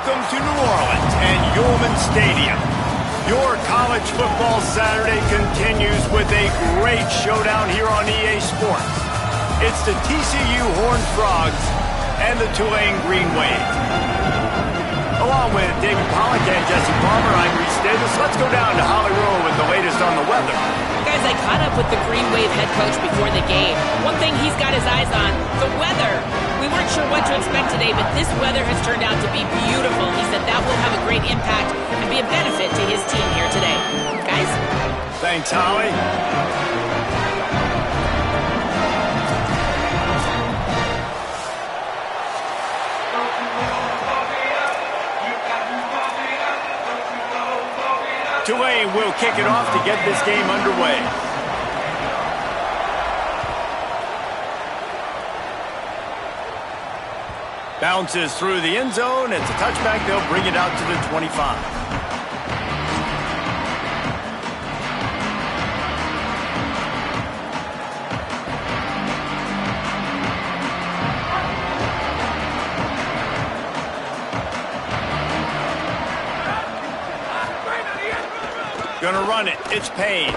Welcome to New Orleans and Yulman Stadium. Your college football Saturday continues with a great showdown here on EA Sports. It's the TCU Horned Frogs and the Tulane Green Wave. Along with David Pollack and Jesse Palmer, I'm Reese Davis. Let's go down to Holly Rowe with the latest on the weather. Guys, I caught up with the Green Wave head coach before the game. One thing he's got his eyes on, the weather. We weren't sure what to expect today, but this weather has turned out to be beautiful. He said that will have a great impact and be a benefit to his team here today. Guys? Thanks, Holly. Tulane will kick it off to get this game underway. Bounces through the end zone. It's a touchback. They'll bring it out to the 25. Gonna run it. It's Payne.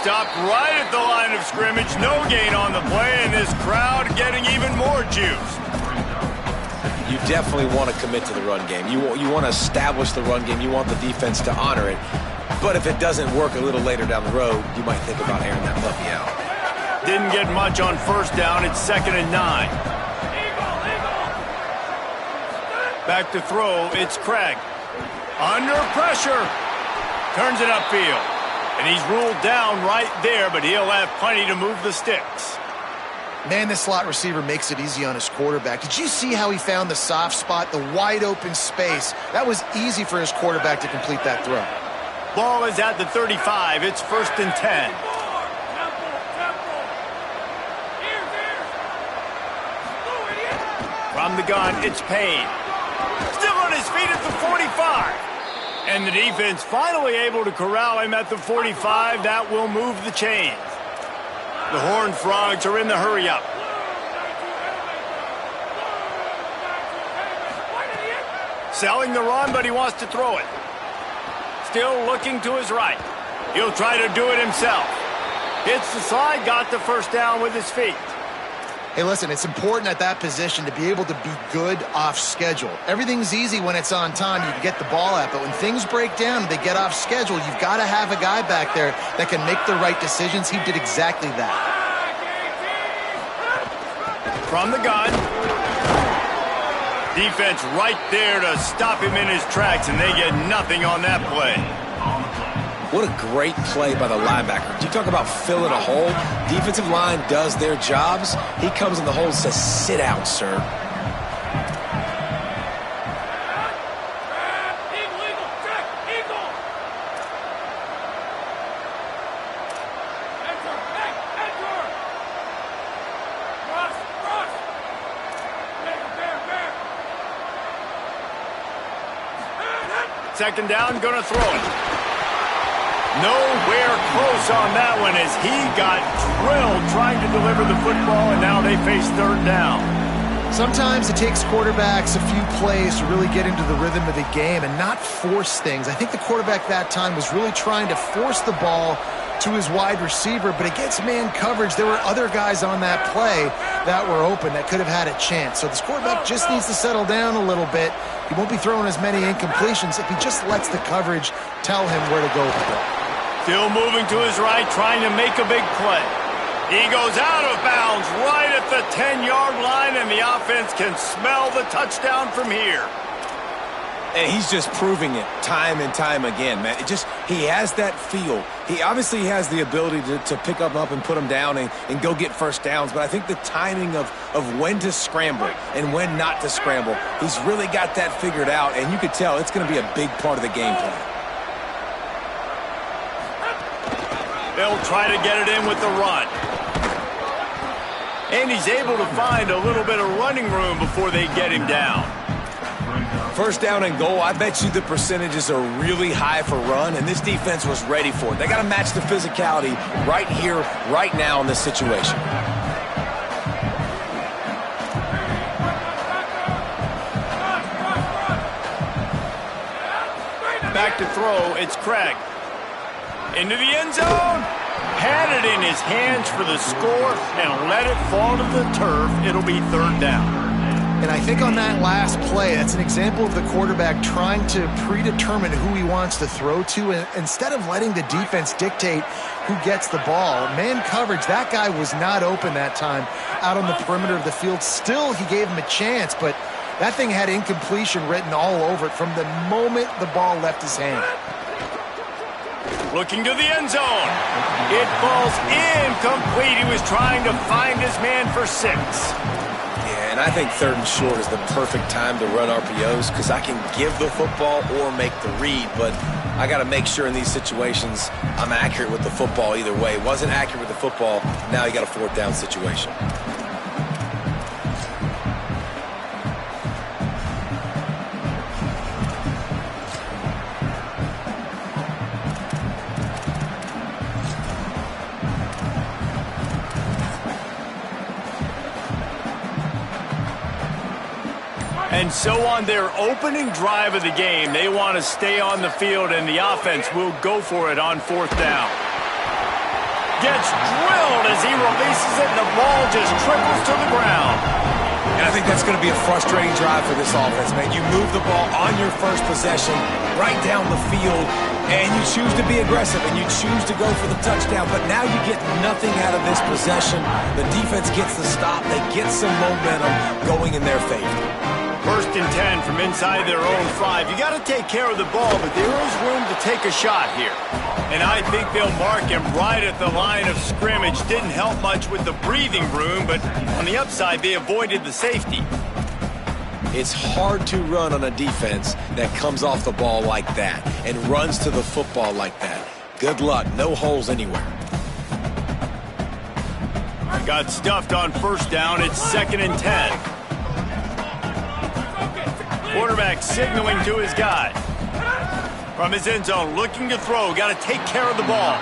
Stopped right at the line of scrimmage. No gain on the play, and this crowd getting even more juice. You definitely want to commit to the run game. You want to establish the run game. You want the defense to honor it. But if it doesn't work a little later down the road, you might think about airing that puppy out. Didn't get much on first down. It's 2nd and 9. Back to throw. It's Craig. Under pressure. Turns it upfield. And he's ruled down right there, but he'll have plenty to move the sticks. Man, this slot receiver makes it easy on his quarterback. Did you see how he found the soft spot, the wide open space? That was easy for his quarterback to complete that throw. Ball is at the 35. It's 1st and 10. From the gun, it's Payne. Still on his feet at the 45. And the defense finally able to corral him at the 45. That will move the chains. The Horned Frogs are in the hurry-up. Selling the run, but he wants to throw it. Still looking to his right. He'll try to do it himself. Hits the slide, got the first down with his feet. Hey, listen, it's important at that position to be able to be good off schedule. Everything's easy when it's on time. You can get the ball out, but when things break down and they get off schedule, you've got to have a guy back there that can make the right decisions. He did exactly that. From the gun. Defense right there to stop him in his tracks, and they get nothing on that play. What a great play by the linebacker. You talk about filling a hole. Defensive line does their jobs. He comes in the hole and says, sit down, sir. Second down, gonna throw it. Nowhere close on that one as he got drilled trying to deliver the football, and now they face 3rd down. Sometimes it takes quarterbacks a few plays to really get into the rhythm of the game and not force things. I think the quarterback that time was really trying to force the ball to his wide receiver, but against man coverage, there were other guys on that play that were open that could have had a chance. So this quarterback just needs to settle down a little bit. He won't be throwing as many incompletions if he just lets the coverage tell him where to go with it. Still moving to his right, trying to make a big play. He goes out of bounds right at the 10-yard line, and the offense can smell the touchdown from here. And he's just proving it time and time again, man. He has that feel. He obviously has the ability to pick up and put him down and go get first downs, but I think the timing of when to scramble and when not to scramble, he's really got that figured out, and you could tell it's going to be a big part of the game plan. They'll try to get it in with the run. And he's able to find a little bit of running room before they get him down. First down and goal, I bet you the percentages are really high for run, and this defense was ready for it. They got to match the physicality right here, right now in this situation. back to throw. It's Craig. Into the end zone. Had it in his hands for the score and let it fall to the turf. It'll be third down. And I think on that last play, that's an example of the quarterback trying to predetermine who he wants to throw to, and instead of letting the defense dictate who gets the ball. Man coverage, that guy was not open that time out on the perimeter of the field. Still, he gave him a chance, but that thing had incompletion written all over it from the moment the ball left his hand. Looking to the end zone. It falls incomplete. He was trying to find his man for 6. And I think 3rd and short is the perfect time to run RPOs because I can give the football or make the read, but I got to make sure in these situations I'm accurate with the football either way. Wasn't accurate with the football, now you got a 4th down situation. And so on their opening drive of the game, they want to stay on the field, and the offense will go for it on 4th down. Gets drilled as he releases it, and the ball just trickles to the ground. And I think that's going to be a frustrating drive for this offense, man. You move the ball on your first possession right down the field, and you choose to be aggressive, and you choose to go for the touchdown, but now you get nothing out of this possession. The defense gets the stop. They get some momentum going in their favor. 1st and 10 from inside their own 5. You got to take care of the ball, but there is room to take a shot here. And I think they'll mark him right at the line of scrimmage. Didn't help much with the breathing room, but on the upside, they avoided the safety. It's hard to run on a defense that comes off the ball like that and runs to the football like that. Good luck. No holes anywhere. Got stuffed on 1st down. It's 2nd and 10. Quarterback signaling to his guy. From his end zone, looking to throw. Got to take care of the ball.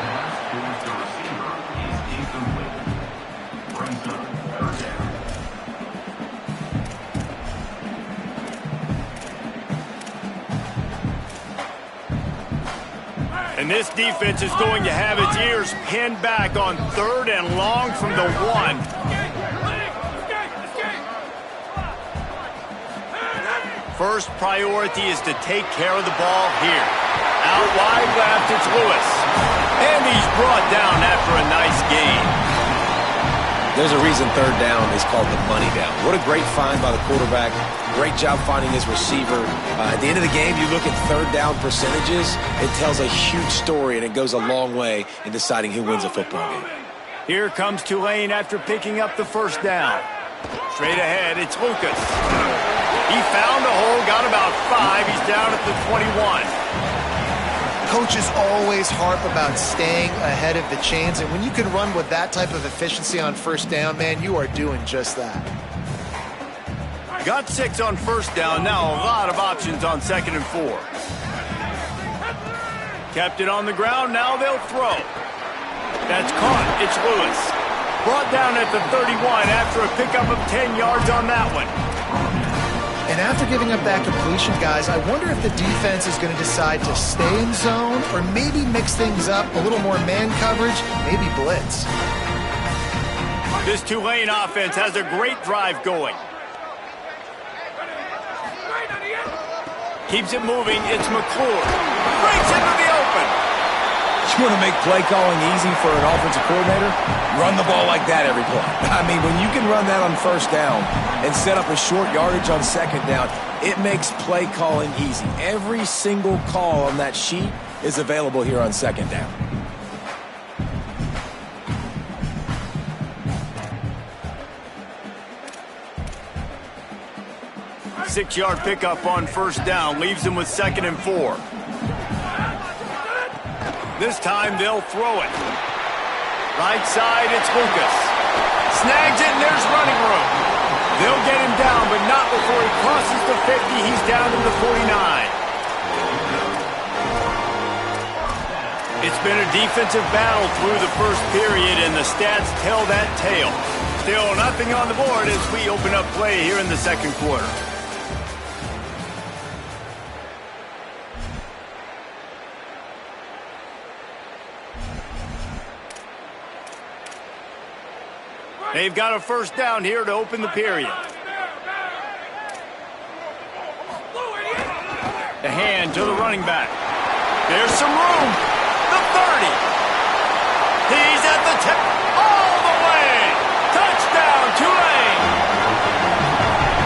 And this defense is going to have its ears pinned back on 3rd and long from the 1. First priority is to take care of the ball here. Out wide left, it's Lewis. And he's brought down after a nice gain. There's a reason 3rd down is called the money down. What a great find by the quarterback. Great job finding his receiver. At the end of the game, you look at 3rd down percentages. It tells a huge story, and it goes a long way in deciding who wins a football game. Here comes Tulane after picking up the 1st down. Straight ahead, it's Lucas. He found a hole, got about 5. He's down at the 21. Coaches always harp about staying ahead of the chains, and when you can run with that type of efficiency on 1st down, man, you are doing just that. Got 6 on 1st down. Now a lot of options on 2nd and 4. Kept it on the ground. Now they'll throw. That's caught. It's Lewis. Brought down at the 31 after a pickup of 10 yards on that one. And after giving up that completion, guys, I wonder if the defense is going to decide to stay in zone or maybe mix things up, a little more man coverage, maybe blitz. This Tulane offense has a great drive going. Keeps it moving. It's McClure. Breaks into the open. You want to make play calling easy for an offensive coordinator? Run the ball like that every play. I mean, when you can run that on 1st down and set up a short yardage on 2nd down, it makes play calling easy. Every single call on that sheet is available here on 2nd down. Six-yard pickup on 1st down leaves him with 2nd and 4. This time they'll throw it. Right side, it's Lucas. Snags it, and there's running room. They'll get him down, but not before he crosses the 50. He's down to the 49. It's been a defensive battle through the 1st period, and the stats tell that tale. Still nothing on the board as we open up play here in the 2nd quarter. They've got a first down here to open the period. The hand to the running back. There's some room. The 30. He's at the 10. All the way. Touchdown, Tulane.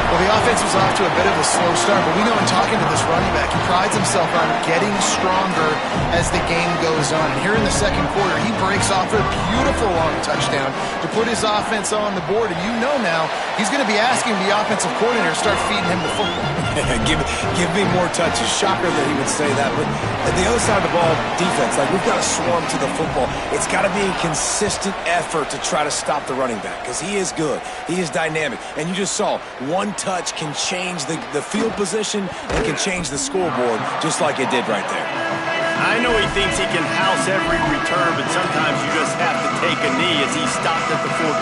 Well, the offense was off to a bit of a slow start, but we know in talking to this running back, he prides himself on getting stronger as the game goes on. And here in the second quarter, he breaks off a beautiful long touchdown to put his offense on the board. And you know now he's going to be asking the offensive coordinator to start feeding him the football. give me more touches. Shocker that he would say that. But at the other side of the ball, defense, like we've got to swarm to the football. It's got to be a consistent effort to try to stop the running back because he is good. He is dynamic. And you just saw one touch can change the field position and can change the scoreboard just like it did right there. I know he thinks he can house every return, but sometimes you just have to take a knee as he stopped at the 14.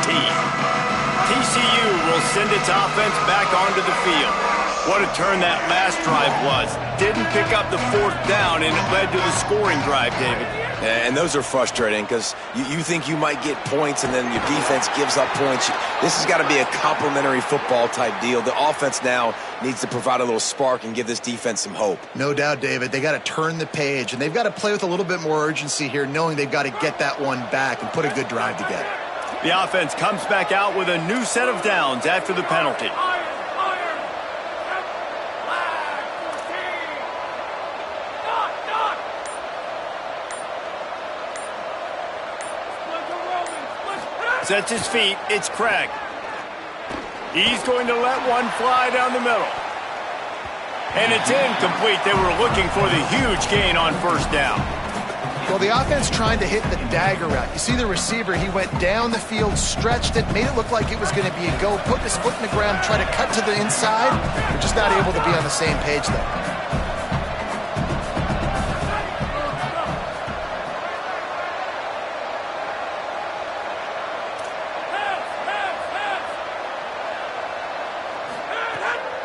TCU will send its offense back onto the field. What a turn that last drive was. Didn't pick up the fourth down, and it led to the scoring drive, David. And those are frustrating because you think you might get points and then your defense gives up points. This has got to be a complimentary football type deal. The offense now needs to provide a little spark and give this defense some hope. No doubt, David. They got to turn the page, and they've got to play with a little bit more urgency here, knowing they've got to get that one back and put a good drive together. The offense comes back out with a new set of downs after the penalty. Sets his feet. It's Craig. He's going to let one fly down the middle. And it's incomplete. They were looking for the huge gain on first down. Well, the offense trying to hit the dagger route. You see the receiver, he went down the field, stretched it, made it look like it was going to be a go, put his foot in the ground, try to cut to the inside. They're just not able to be on the same page, though.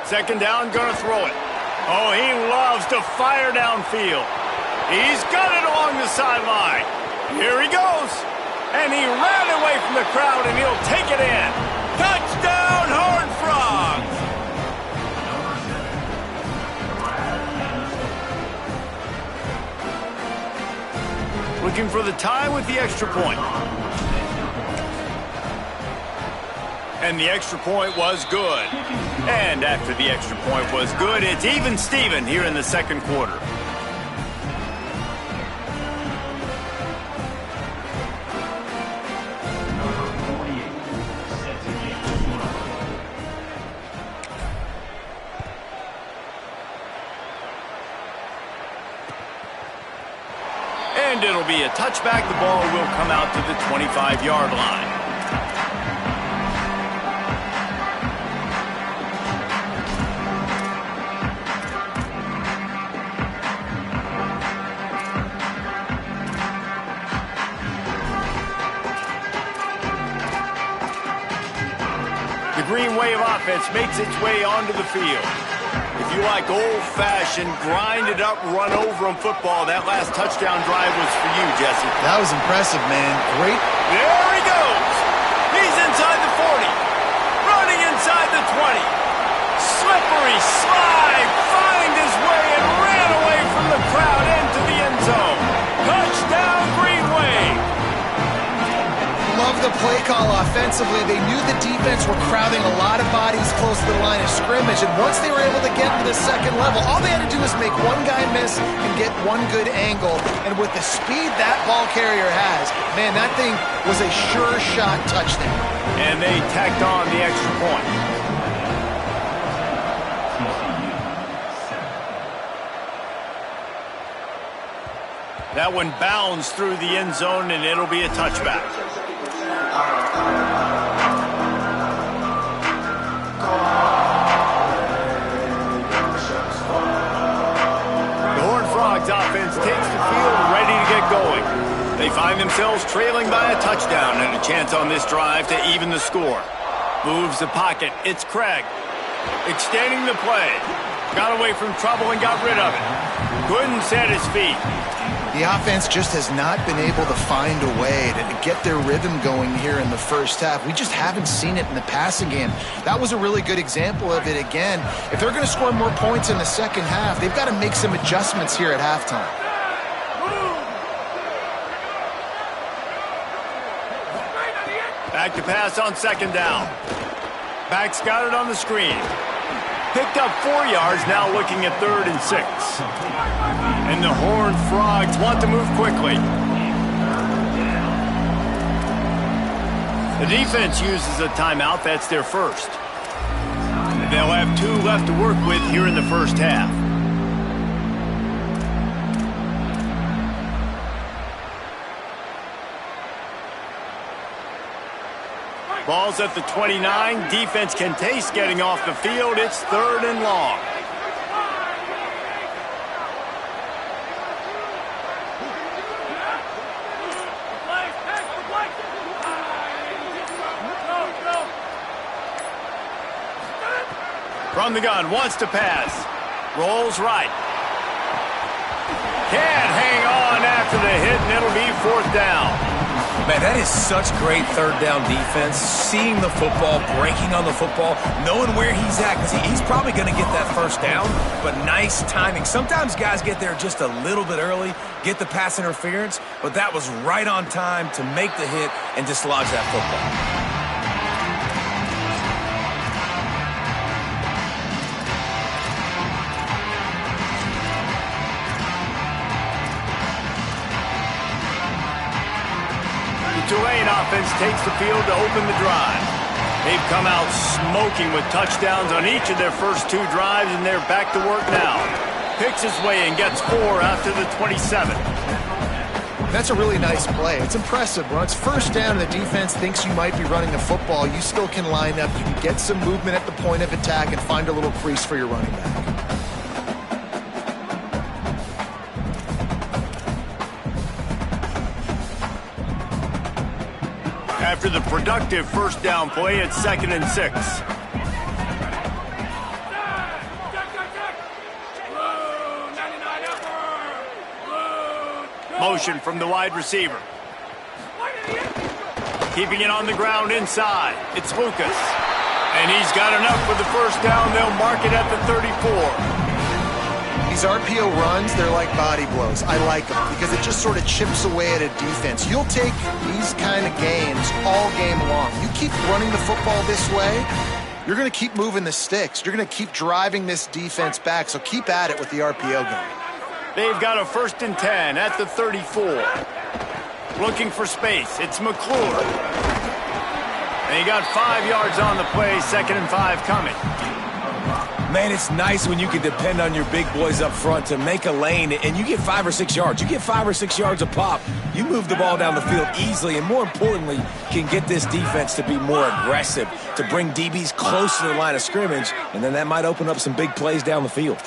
Second down, gonna throw it. Oh, he loves to fire downfield. He's got it along the sideline. Here he goes. And he ran away from the crowd, and he'll take it in. Touchdown, Horned Frogs. Looking for the tie with the extra point. And the extra point was good. And after the extra point was good, it's even Steven here in the second quarter. And it'll be a touchback. The ball will come out to the 25-yard line. The green wave offense makes its way onto the field. If you like old-fashioned, grinded-up, run-over-'em football, that last touchdown drive was for you, Jesse. That was impressive, man. Great. There he goes. He's inside the 40. Running inside the 20. Slippery slide. Find his way and ran away from the crowd into the end zone. Touchdown, Green Wave. Love the play call offensively. They knew the defense were crowding a lot of bodies close to the line of scrimmage, and once they were able to get to the second level, all they had to do was make one guy miss and get one good angle. And with the speed that ball carrier has, man, that thing was a sure shot touchdown. And they tacked on the extra point. That one bounds through the end zone, and it'll be a touchback. The Horned Frogs offense takes the field ready to get going. They find themselves trailing by a touchdown and a chance on this drive to even the score. Moves the pocket. It's Craig. Extending the play. Got away from trouble and got rid of it. Couldn't set his feet. The offense just has not been able to find a way to get their rhythm going here in the first half. We just haven't seen it in the passing game. That was a really good example of it again. If they're going to score more points in the second half, they've got to make some adjustments here at halftime. Back to pass on second down. Back's got it on the screen. Picked up 4 yards, now looking at 3rd and 6. And the Horned Frogs want to move quickly. The defense uses a timeout. That's their first. And they'll have 2 left to work with here in the first half. Ball's at the 29. Defense can taste getting off the field. It's 3rd and long. From the gun, wants to pass. Rolls right. Can't hang on after the hit, and it'll be 4th down. Man, that is such great third down defense. Seeing the football, breaking on the football, knowing where he's at, because he's probably going to get that first down, but nice timing. Sometimes guys get there just a little bit early, get the pass interference, but that was right on time to make the hit and dislodge that football. Tulane offense takes the field to open the drive. They've come out smoking with touchdowns on each of their first 2 drives, and they're back to work now. Picks his way and gets 4 after the 27. That's a really nice play. It's impressive. When it's first down and the defense thinks you might be running the football, you still can line up. You can get some movement at the point of attack and find a little crease for your running back. After the productive first down play, it's 2nd and 6. Motion from the wide receiver. Keeping it on the ground inside. It's Lucas. And he's got enough for the first down. They'll mark it at the 34. These RPO runs, they're like body blows. I like them because it just sort of chips away at a defense. You'll take these kind of games all game long. You keep running the football this way, you're going to keep moving the sticks. You're going to keep driving this defense back, so keep at it with the RPO game. They've got a 1st and 10 at the 34. Looking for space. It's McClure. And he got 5 yards on the play, 2nd and 5 coming. Man, it's nice when you can depend on your big boys up front to make a lane, and you get 5 or 6 yards. You get 5 or 6 yards a pop. You move the ball down the field easily, and more importantly, can get this defense to be more aggressive, to bring DBs close to the line of scrimmage, and then that might open up some big plays down the field.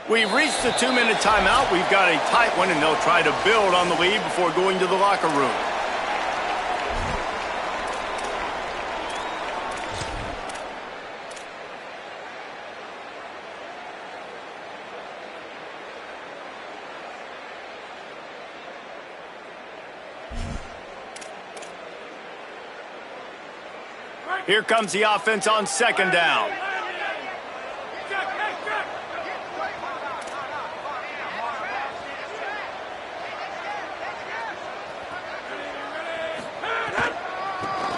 We've reached the 2-minute timeout. We've got a tight one, and they'll try to build on the lead before going to the locker room. Here comes the offense on 2nd down.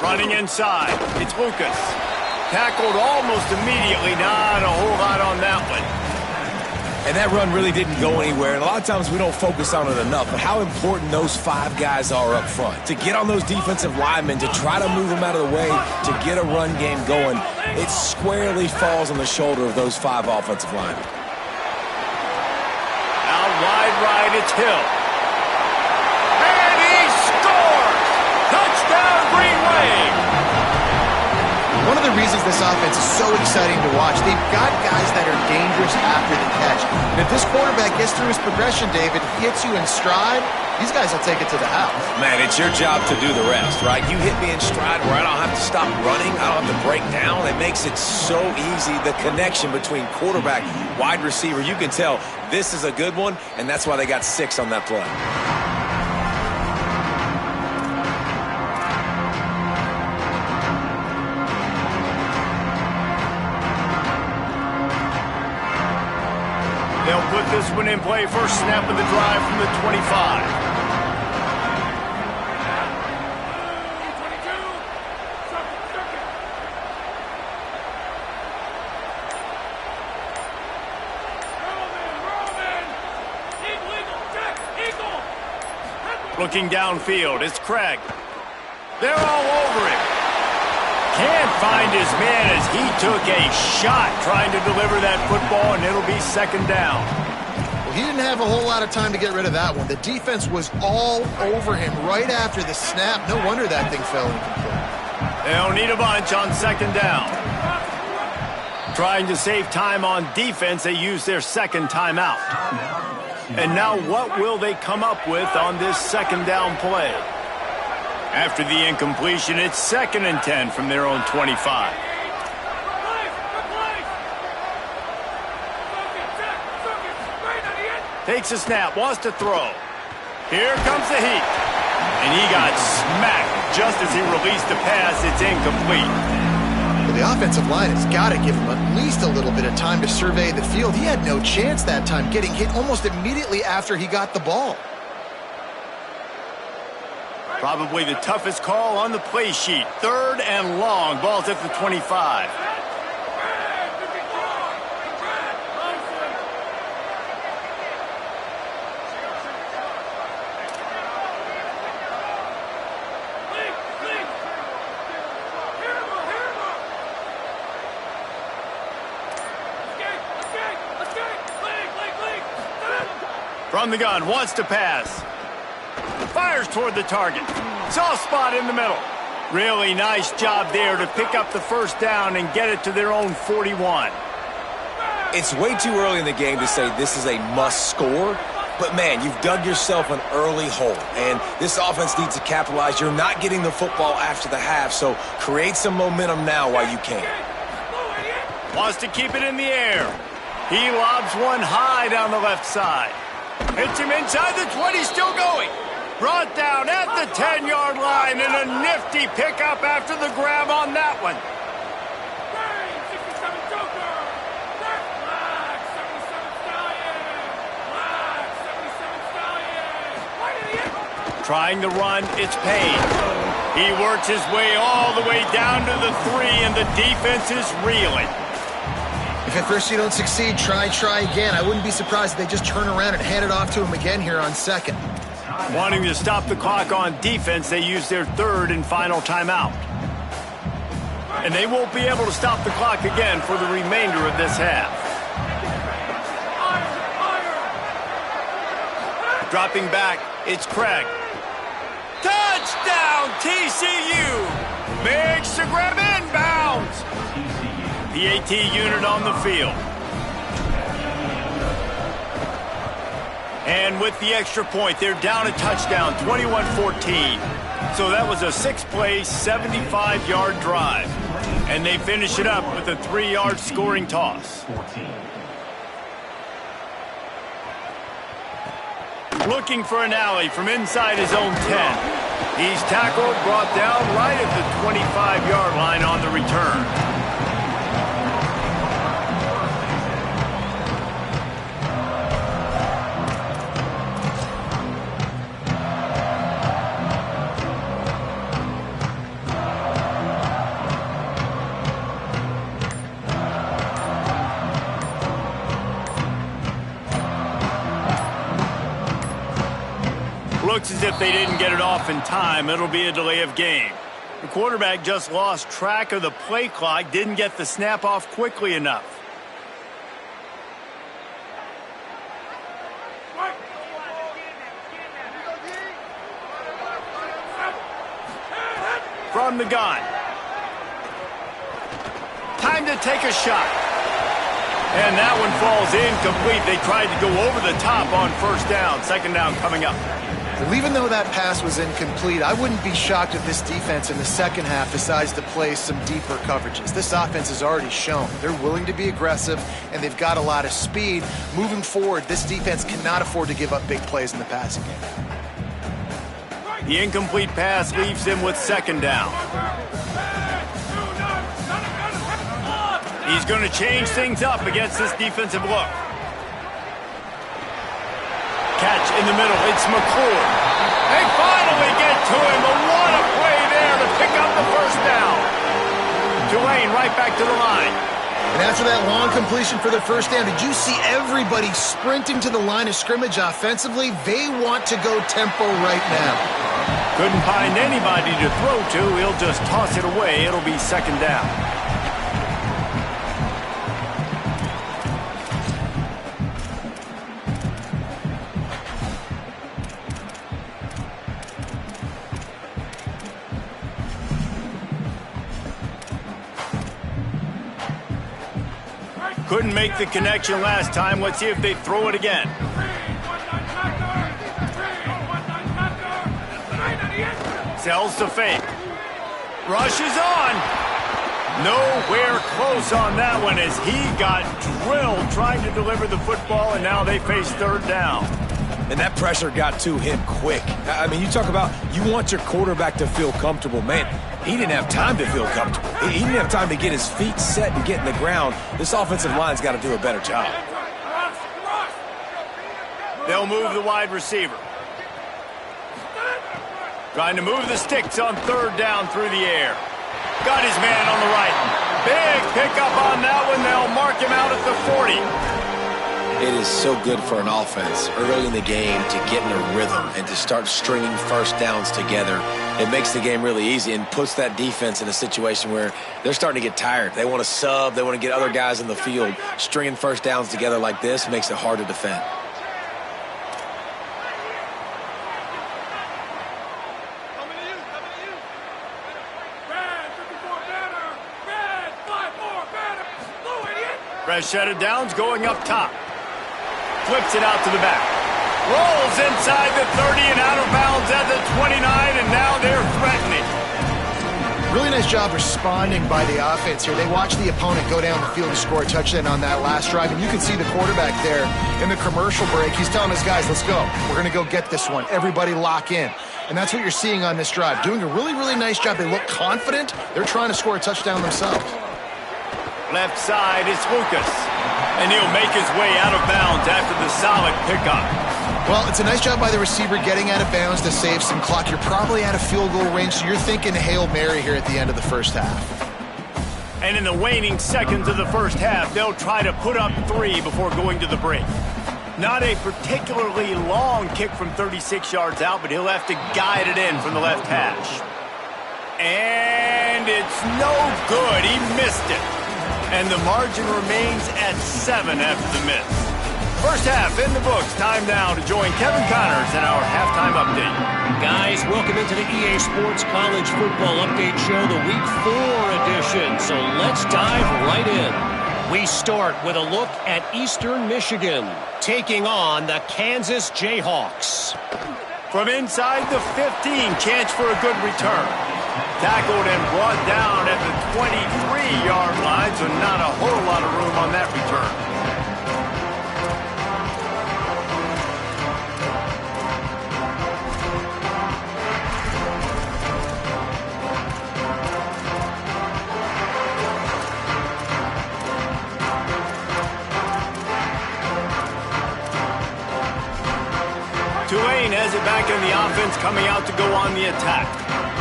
Running inside, it's Lucas. Tackled almost immediately, not a whole lot on that one. And that run really didn't go anywhere, and a lot of times we don't focus on it enough, but how important those 5 guys are up front. To get on those defensive linemen, to try to move them out of the way, to get a run game going, it squarely falls on the shoulder of those 5 offensive linemen. Out wide right, it's Hill. And he scores! Touchdown, Green Wave! One of the reasons this offense is so exciting to watch, they've got guys that are dangerous after the catch. And if this quarterback gets through his progression, David, hits you in stride, these guys will take it to the house. Man, it's your job to do the rest, right? You hit me in stride where I don't have to stop running. I don't have to break down. It makes it so easy, the connection between quarterback, wide receiver. You can tell this is a good one, and that's why they got 6 on that play. They'll put this one in play. First snap of the drive from the 25. Looking downfield, it's Craig. They're all over him. Can't find his man as he took a shot trying to deliver that football, and it'll be second down. Well, he didn't have a whole lot of time to get rid of that one. The defense was all over him right after the snap. No wonder that thing fell incomplete. They'll need a bunch on second down. Trying to save time on defense, they use their second timeout. And now what will they come up with on this second down play? After the incompletion, it's 2nd and 10 from their own 25. Takes a snap, wants to throw. Here comes the heat. And he got smacked just as he released the pass. It's incomplete. Well, the offensive line has got to give him at least a little bit of time to survey the field. He had no chance that time, getting hit almost immediately after he got the ball. Probably the toughest call on the play sheet. 3rd and long. Ball's at the 25. From the gun, wants to pass. Fires toward the target. Soft spot in the middle. Really nice job there to pick up the first down and get it to their own 41. It's way too early in the game to say this is a must score, but man, you've dug yourself an early hole, and this offense needs to capitalize. You're not getting the football after the half, so create some momentum now while you can. Wants to keep it in the air. He lobs one high down the left side. Hits him inside the 20, still going. Brought down at the 10-yard line, and a nifty pickup after the grab on that one. Trying to run, it's Payne. He works his way all the way down to the 3, and the defense is reeling. If at first you don't succeed, try again. I wouldn't be surprised if they just turn around and hand it off to him again here on second. Wanting to stop the clock on defense, they use their 3rd and final timeout. And they won't be able to stop the clock again for the remainder of this half. Dropping back, it's Craig. Touchdown, TCU! Makes the grab inbounds. PAT unit on the field. And with the extra point, they're down a touchdown, 21-14. So that was a 6-play, 75-yard drive. And they finish it up with a 3-yard scoring toss. Looking for an alley from inside his own 10. He's tackled, brought down right at the 25-yard line on the return. Looks as if they didn't get it off in time. It'll be a delay of game. The quarterback just lost track of the play clock, didn't get the snap off quickly enough. From the gun. Time to take a shot. And that one falls incomplete. They tried to go over the top on first down. Second down coming up. Well, even though that pass was incomplete, I wouldn't be shocked if this defense in the second half decides to play some deeper coverages. This offense has already shown they're willing to be aggressive, and they've got a lot of speed. Moving forward, this defense cannot afford to give up big plays in the passing game. The incomplete pass leaves him with second down. He's going to change things up against this defensive look. Catch in the middle. It's McClure. They finally get to him. But what a play there to pick up the first down. Tulane right back to the line. And after that long completion for the first down, did you see everybody sprinting to the line of scrimmage offensively? They want to go tempo right now. Couldn't find anybody to throw to. He'll just toss it away. It'll be second down. Couldn't make the connection last time. Let's see if they throw it again. Sells the fake. Rushes on. Nowhere close on that one as he got drilled trying to deliver the football, and now they face third down. And that pressure got to him quick. I mean, you talk about you want your quarterback to feel comfortable. Man, he didn't have time to feel comfortable. He didn't have time to get his feet set and get in the ground. This offensive line's got to do a better job. They'll move the wide receiver. Trying to move the sticks on third down through the air. Got his man on the right. Big pickup on that one. They'll mark him out at the 40. It is so good for an offense early in the game to get in a rhythm and to start stringing first downs together. It makes the game really easy and puts that defense in a situation where they're starting to get tired. They want to sub. They want to get other guys in the field. Stringing first downs together like this makes it hard to defend. Fresh set of downs going up top. Flips it out to the back. Rolls inside the 30 and out of bounds at the 29, and now they're threatening. Really nice job responding by the offense here. They watched the opponent go down the field and score a touchdown on that last drive, and you can see the quarterback there in the commercial break. He's telling his guys, let's go. We're going to go get this one. Everybody lock in. And that's what you're seeing on this drive. Doing a really, really nice job. They look confident. They're trying to score a touchdown themselves. Left side is Lucas. And he'll make his way out of bounds after the solid pickup. Well, it's a nice job by the receiver getting out of bounds to save some clock. You're probably out of field goal range, so you're thinking Hail Mary here at the end of the first half. And in the waning seconds of the first half, they'll try to put up 3 before going to the break. Not a particularly long kick from 36 yards out, but he'll have to guide it in from the left hash. And it's no good. He missed it. And the margin remains at 7 after the miss. First half in the books. Time now to join Kevin Connors in our halftime update. Guys, welcome into the EA Sports College Football Update Show, the Week 4 edition. So let's dive right in. We start with a look at Eastern Michigan, taking on the Kansas Jayhawks. From inside the 15, chance for a good return. Tackled and brought down at the 23-yard line, so not a whole lot of room on that return. Tulane has it back in the offense, coming out to go on the attack.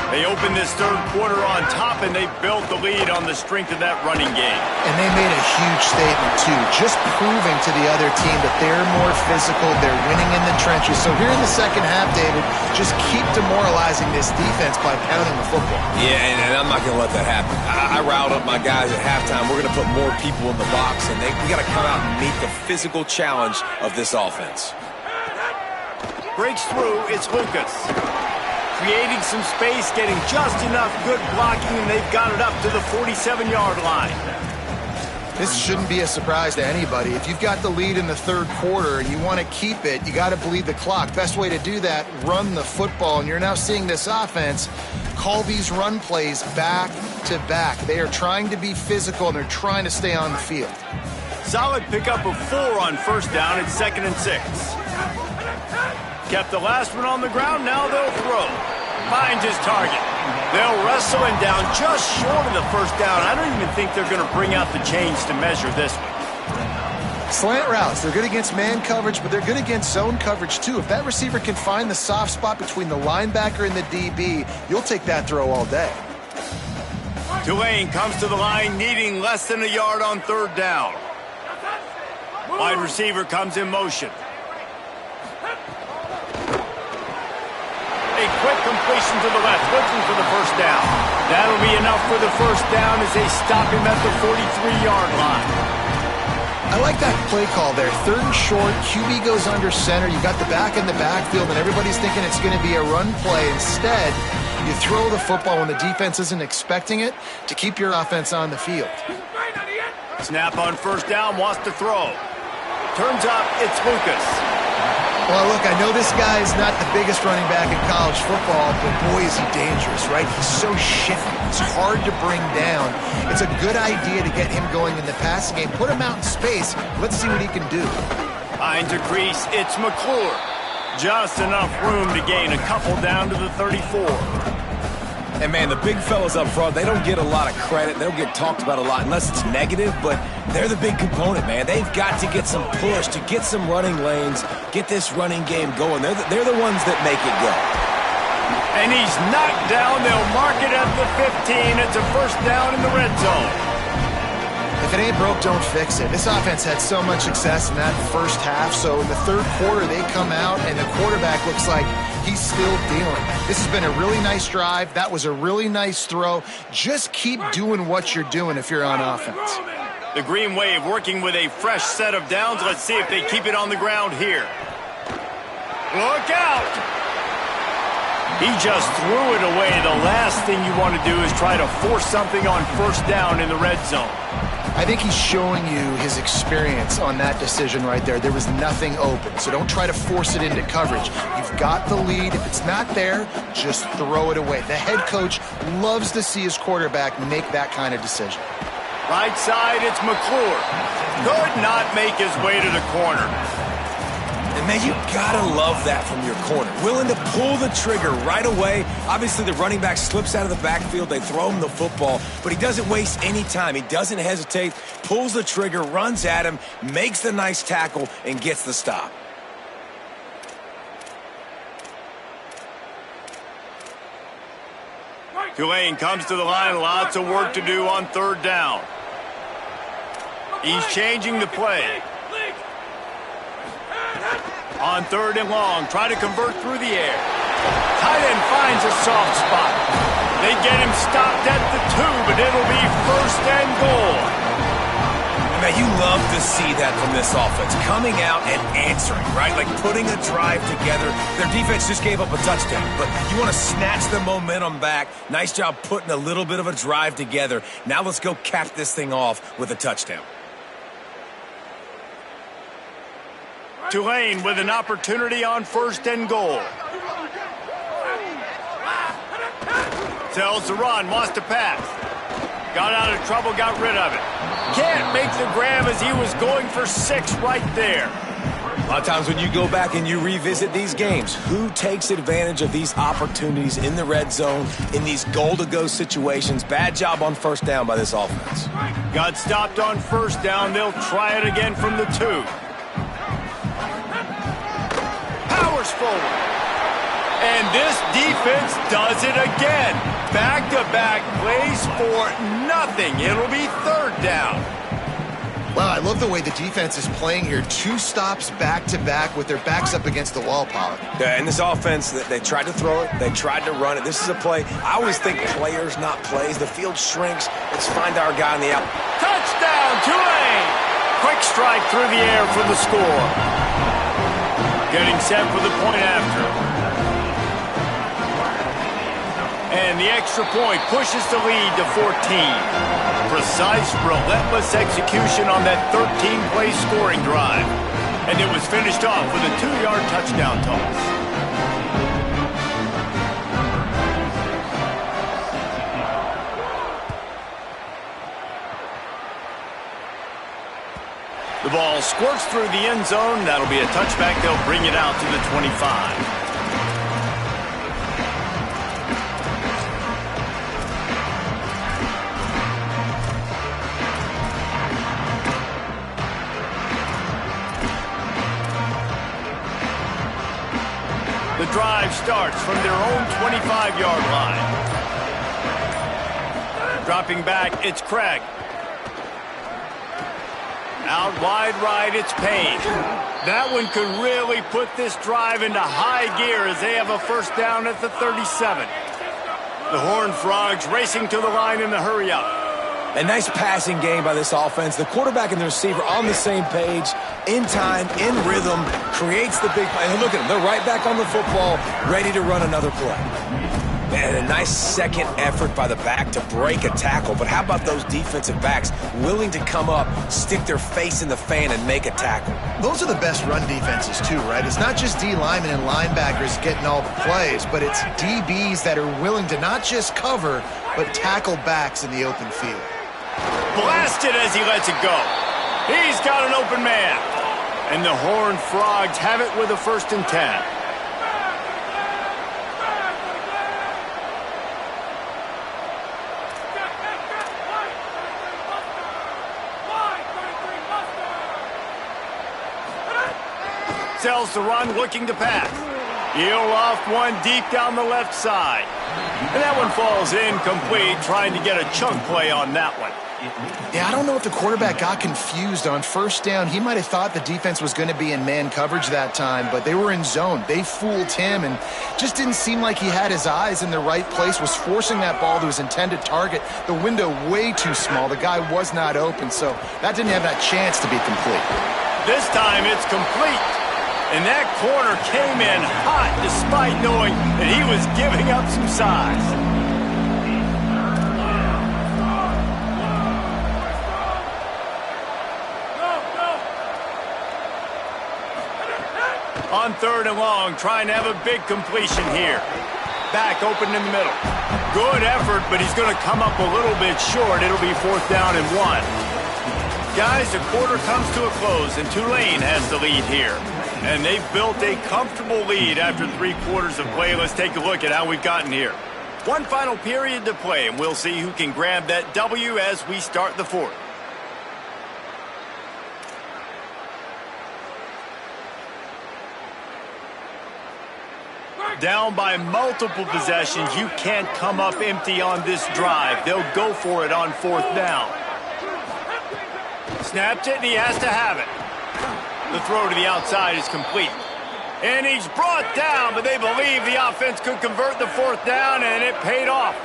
They opened this third quarter on top, and they built the lead on the strength of that running game. And they made a huge statement, too, just proving to the other team that they're more physical, they're winning in the trenches. So here in the second half, David, just keep demoralizing this defense by pounding the football. Yeah, and I'm not going to let that happen. I riled up my guys at halftime. We're going to put more people in the box, and we got to come out and meet the physical challenge of this offense. Breaks through, it's Lucas. Creating some space, getting just enough good blocking, and they've got it up to the 47-yard line. This shouldn't be a surprise to anybody. If you've got the lead in the third quarter and you want to keep it, you got to bleed the clock. Best way to do that, run the football. And you're now seeing this offense call these run plays back to back. They are trying to be physical, and they're trying to stay on the field. Solid pickup of 4 on first down. It's 2nd and 6. Kept the last one on the ground. Now they'll throw. Finds his target. They'll wrestle him down just short of the first down. I don't even think they're going to bring out the chains to measure this one. Slant routes, they're good against man coverage, but they're good against zone coverage too. If that receiver can find the soft spot between the linebacker and the DB, you'll take that throw all day. Tulane comes to the line needing less than a yard on third down. Wide receiver comes in motion. A quick completion to the left, looking for the first down. That'll be enough for the first down as they stop him at the 43-yard line. I like that play call there. 3rd and short, QB goes under center. You got the back in the backfield, and everybody's thinking it's going to be a run play. Instead, you throw the football when the defense isn't expecting it to keep your offense on the field. Snap on first down, wants to throw. Turns up, it's Lucas. Well, look, I know this guy's not the biggest running back in college football, but boy, is he dangerous, right? He's so shifty. It's hard to bring down. It's a good idea to get him going in the passing game. Put him out in space. Let's see what he can do. Finds a crease. It's McClure. Just enough room to gain a couple down to the 34. And, man, the big fellas up front, they don't get a lot of credit. They don't get talked about a lot unless it's negative, but they're the big component, man. They've got to get some push, to get some running lanes, get this running game going. They're the ones that make it go. And he's knocked down. They'll mark it at the 15. It's a first down in the red zone. If it ain't broke, don't fix it. This offense had so much success in that first half, so in the third quarter they come out and the quarterback looks like he's still dealing. This has been a really nice drive. That was a really nice throw. Just keep doing what you're doing if you're on offense. The Green Wave working with a fresh set of downs. Let's see if they keep it on the ground here. Look out! He just threw it away. The last thing you want to do is try to force something on first down in the red zone. I think he's showing you his experience on that decision right there. There was nothing open, so don't try to force it into coverage. You've got the lead. If it's not there, just throw it away. The head coach loves to see his quarterback make that kind of decision. Right side, it's McClure. Could not make his way to the corner. And, man, you gotta love that from your corner. Willing to pull the trigger right away. Obviously, the running back slips out of the backfield. They throw him the football, but he doesn't waste any time. He doesn't hesitate, pulls the trigger, runs at him, makes the nice tackle, and gets the stop. Tulane comes to the line. Lots of work to do on third down. He's changing the play. On third and long, try to convert through the air. Tight end finds a soft spot. They get him stopped at the 2, but it'll be first and goal. Man, you love to see that from this offense. Coming out and answering, right? Like putting a drive together. Their defense just gave up a touchdown, but you want to snatch the momentum back. Nice job putting a little bit of a drive together. Now let's go cap this thing off with a touchdown. Tulane with an opportunity on first and goal. Tells to run, wants to pass. Got out of trouble, got rid of it. Can't make the grab as he was going for 6 right there. A lot of times when you go back and you revisit these games, who takes advantage of these opportunities in the red zone, in these goal-to-go situations? Bad job on first down by this offense. Got stopped on first down. They'll try it again from the 2. Powers forward. And this defense does it again. Back-to-back plays for nothing. It'll be third down. Wow, I love the way the defense is playing here. 2 stops back-to-back with their backs up against the wall, Pollard. Yeah, in this offense, they tried to throw it. They tried to run it. This is a play. I always think players, not plays. The field shrinks. Let's find our guy on the out. Touchdown, Tulane! Quick strike through the air for the score. Getting set for the point after. And the extra point pushes the lead to 14. Precise, relentless execution on that 13-play scoring drive. And it was finished off with a 2-yard touchdown toss. The ball squirts through the end zone. That'll be a touchback. They'll bring it out to the 25. The drive starts from their own 25-yard line. Dropping back, it's Craig. Out wide right, it's Payne. That one could really put this drive into high gear as they have a first down at the 37. The Horned Frogs racing to the line in the hurry-up. A nice passing game by this offense. The quarterback and the receiver on the same page, in time, in rhythm, creates the big play. And look at them. They're right back on the football, ready to run another play. And a nice second effort by the back to break a tackle. But how about those defensive backs willing to come up, stick their face in the fan, and make a tackle? Those are the best run defenses, too, right? It's not just D linemen and linebackers getting all the plays, but it's DBs that are willing to not just cover, but tackle backs in the open field. Blasted as he lets it go. He's got an open man. And the Horned Frogs have it with a 1st and 10. Sells the run, looking to pass. He'll off one deep down the left side. And that one falls incomplete, trying to get a chunk play on that one. Yeah, I don't know if the quarterback got confused on first down. He might have thought the defense was going to be in man coverage that time, but they were in zone. They fooled him and just didn't seem like he had his eyes in the right place, was forcing that ball to his intended target. The window way too small. The guy was not open, so that didn't have that chance to be complete. This time it's complete. And that corner came in hot despite knowing that he was giving up some size. On 3rd and long, trying to have a big completion here. Back open in the middle. Good effort, but he's going to come up a little bit short. It'll be 4th down and 1. Guys, the quarter comes to a close, and Tulane has the lead here. And they've built a comfortable lead after 3 quarters of play. Let's take a look at how we've gotten here. One final period to play, and we'll see who can grab that W as we start the 4th. Down by multiple possessions, you can't come up empty on this drive. They'll go for it on 4th down. Snapped it, and he has to have it. The throw to the outside is complete. And he's brought down, but they believe the offense could convert the 4th down, and it paid off.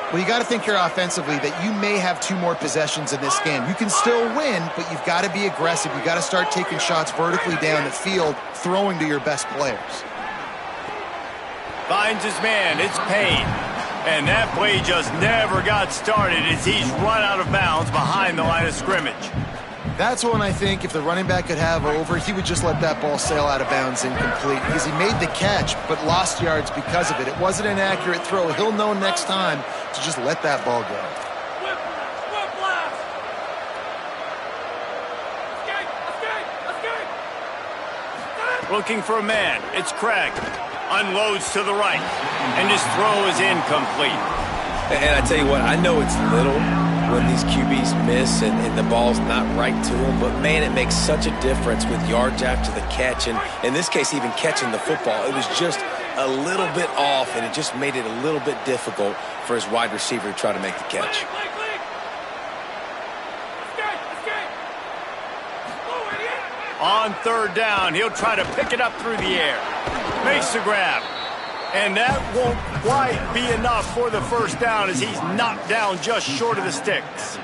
Well, you got to think here offensively that you may have 2 more possessions in this game. You can still win, but you've got to be aggressive. You've got to start taking shots vertically down the field, throwing to your best players. Finds his man, it's Payne. And that play just never got started as he's run out of bounds behind the line of scrimmage. That's one I think if the running back could have over, he would just let that ball sail out of bounds incomplete because he made the catch but lost yards because of it. It wasn't an accurate throw. He'll know next time to just let that ball go. Looking for a man. It's Craig. Unloads to the right. And his throw is incomplete. And I tell you what, I know it's little when these QBs miss and the ball's not right to them, but man, it makes such a difference with yards after the catch, and in this case, even catching the football. It was just a little bit off, and it just made it a little bit difficult for his wide receiver to try to make the catch. On 3rd down, he'll try to pick it up through the air. Makes the grab. And that won't quite be enough for the 1st down as he's knocked down just short of the sticks.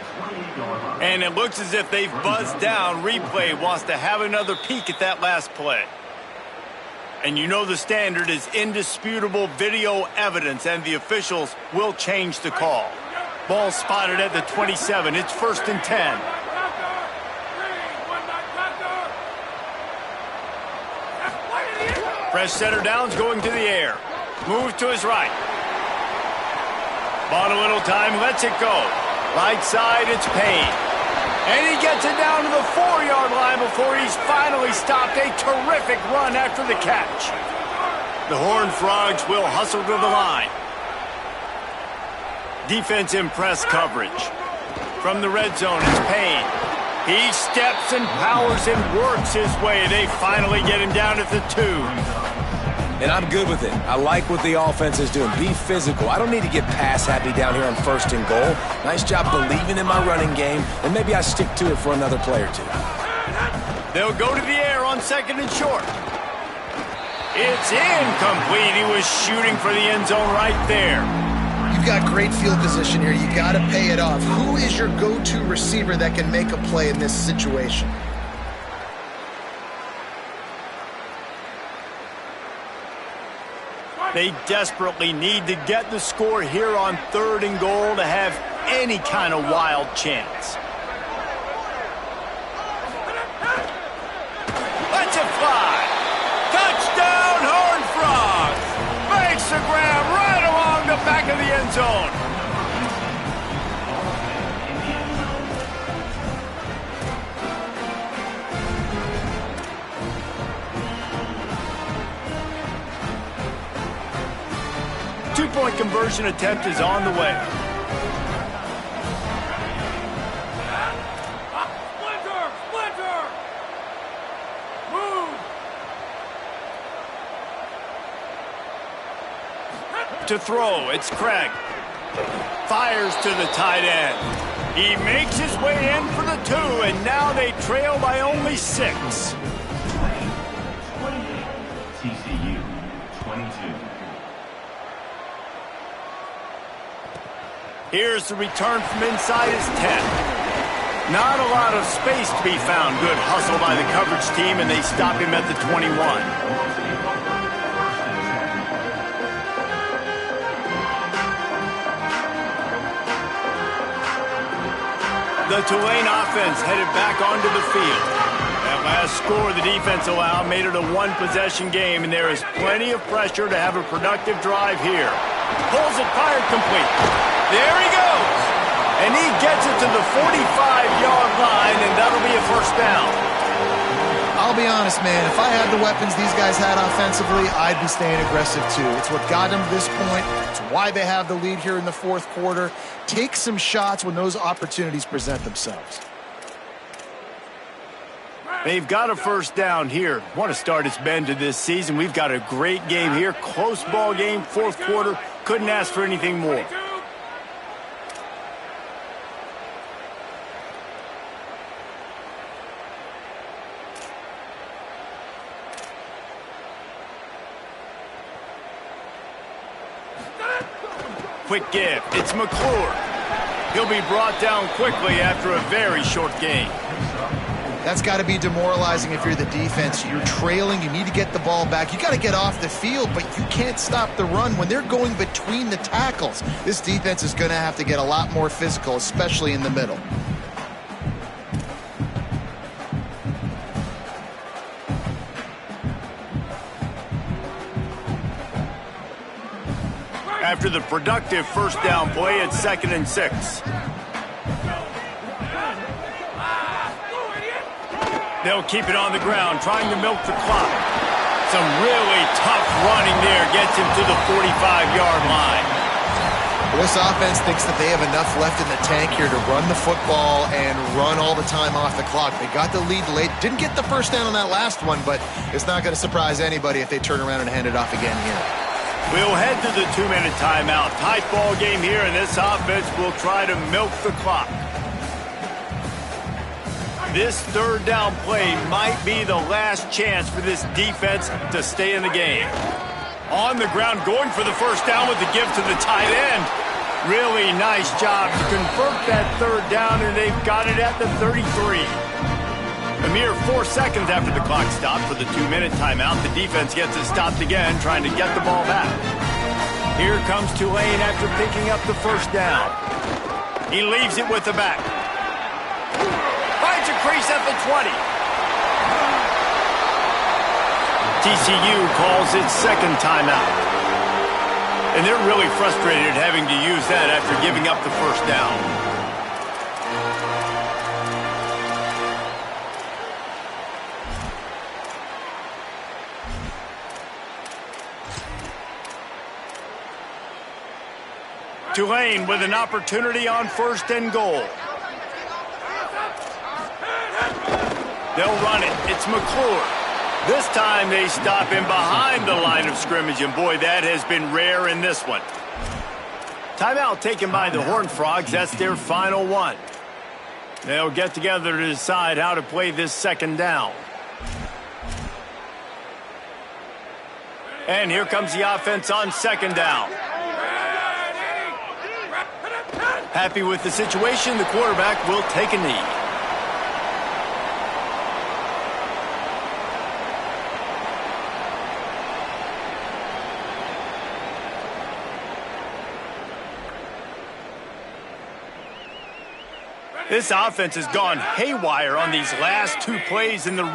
And it looks as if they've buzzed down. Replay wants to have another peek at that last play. And you know the standard is indisputable video evidence, and the officials will change the call. Ball spotted at the 27. It's 1st and 10. Fresh center downs going to the air. Moves to his right. Bought a little time, lets it go. Right side, it's Payne. And he gets it down to the 4-yard line before he's finally stopped. A terrific run after the catch. The Horned Frogs will hustle to the line. Defense in press coverage. From the red zone, it's Payne. He steps and powers and works his way. They finally get him down at the 2. And I'm good with it. I like what the offense is doing. Be physical. I don't need to get pass happy down here on 1st and goal. Nice job believing in my running game, and maybe I stick to it for another play or 2. They'll go to the air on 2nd and short. It's incomplete. He was shooting for the end zone right there. You've got great field position here. You got to pay it off. Who is your go-to receiver that can make a play in this situation? They desperately need to get the score here on 3rd and goal to have any kind of wild chance. Let's it fly. Touchdown, Horned Frogs. Makes the grab right along the back of the end zone. Two-point conversion attempt is on the way. Splinter! Move! To throw, it's Craig. Fires to the tight end. He makes his way in for the 2, and now they trail by only 6. TCU 22. Here's the return from inside his 10. Not a lot of space to be found. Good hustle by the coverage team, and they stop him at the 21. The Tulane offense headed back onto the field. That last score the defense allowed made it a one-possession game, and there is plenty of pressure to have a productive drive here. Pulls it, fired complete. There he goes. And he gets it to the 45-yard line, and that'll be a 1st down. I'll be honest, man. If I had the weapons these guys had offensively, I'd be staying aggressive too. It's what got them to this point. It's why they have the lead here in the 4th quarter. Take some shots when those opportunities present themselves. They've got a 1st down here. What a start it's been to this season. We've got a great game here. Close ball game, 4th quarter. Couldn't ask for anything more. Quick give. It's McClure. He'll be brought down quickly after a very short game. That's got to be demoralizing if you're the defense. You're trailing. You need to get the ball back. You got to get off the field, but you can't stop the run when they're going between the tackles. This defense is going to have to get a lot more physical, especially in the middle. After the productive 1st down play, it's 2nd and 6. They'll keep it on the ground, trying to milk the clock. Some really tough running there gets him to the 45-yard line. This offense thinks that they have enough left in the tank here to run the football and run all the time off the clock. They got the lead late. Didn't get the 1st down on that last one, but it's not going to surprise anybody if they turn around and hand it off again here. We'll head to the 2-minute timeout. Tight ball game here, and this offense will try to milk the clock. This 3rd down play might be the last chance for this defense to stay in the game. On the ground, going for the 1st down with the give to the tight end. Really nice job to convert that 3rd down, and they've got it at the 33. A mere 4 seconds after the clock stopped for the 2-minute timeout, the defense gets it stopped again, trying to get the ball back. Here comes Tulane after picking up the 1st down. He leaves it with the back. Finds a crease at the 20. TCU calls its second timeout. And they're really frustrated having to use that after giving up the first down. Tulane with an opportunity on 1st and goal. They'll run it. It's McClure. This time they stop him behind the line of scrimmage, and boy, that has been rare in this one. Timeout taken by the Horned Frogs. That's their final one. They'll get together to decide how to play this second down. And here comes the offense on second down. Happy with the situation, the quarterback will take a knee. This offense has gone haywire on these last 2 plays in the red